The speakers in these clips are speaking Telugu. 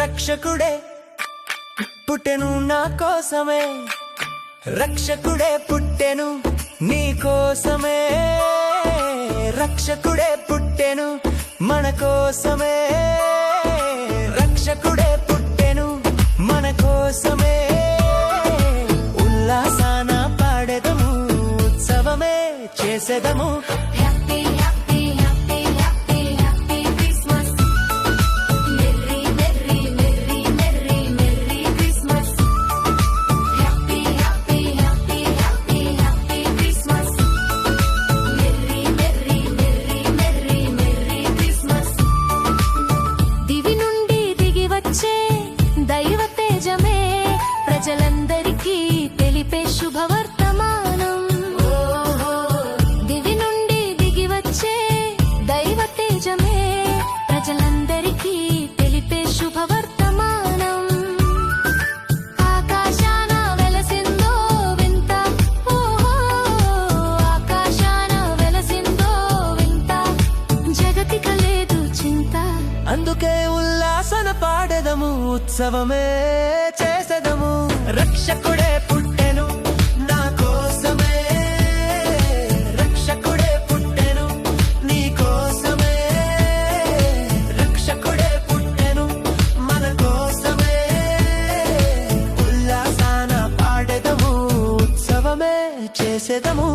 రక్షకుడే పుట్టెను నా కోసమే, రక్షకుడే పుట్టెను నీ కోసమే, రక్షకుడే పుట్టెను మన కోసమే, రక్షకుడే పుట్టెను మన కోసమే. ఉల్లాసాన పాడెదము, ఉత్సవమే చేసెదము. దైవ తేజమే ప్రజలందరికీ తెలిపే శుభవర్తమానం. దివి నుండి దిగి వచ్చే దైవ తేజమే ప్రజలందరికీ తెలిపే శుభవర్తమానం. ఆకాశాన వెలసిందో వింత, ఆకాశాన వెలసిందో వింత, జగతిక లేదు చింత. అందుకే ఉల్లాసన పాడెదము, ఉత్సవమే చేసెదము. రక్షకుడే పుట్టెను నా కోసమే, రక్షకుడే పుట్టెను నీ కోసమే, రక్షకుడే పుట్టెను మన కోసమే. ఉల్లాసాన పాడెదము, ఉత్సవమే చేసెదము.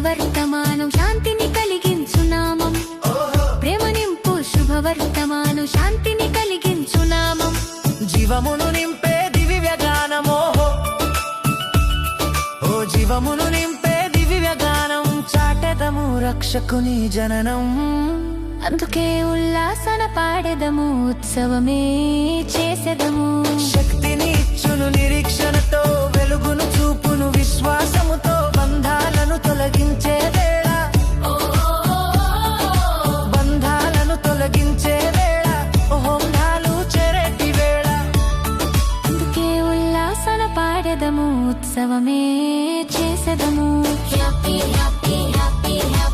వర్తమానం శాంతిని కలిగించు నామం, ప్రేమ నింపు శుభవర్తమానం శాంతిని కలిగించు నామం. జీవమును నింపే దివ్య గానమో, ఓ జీవమును నింపే దివ్య గానం చాటెదము రక్షకుని జననం. అందుకే ఉల్లాసన పాడెదము, ఉత్సవమే చేసెదము. శక్తిని ఇచ్చును నిరీక్షణతో, వెలుగును చూపును విశ్వాసముతో, బంధాలను తొలగించే వేళ, బంధాలను తొలగించే వేళ, హోమాలు చెరటి వేళ. అందుకే ఉల్లాసన పాడెదము, ఉత్సవమే చేసెదము. Happy happy happy happy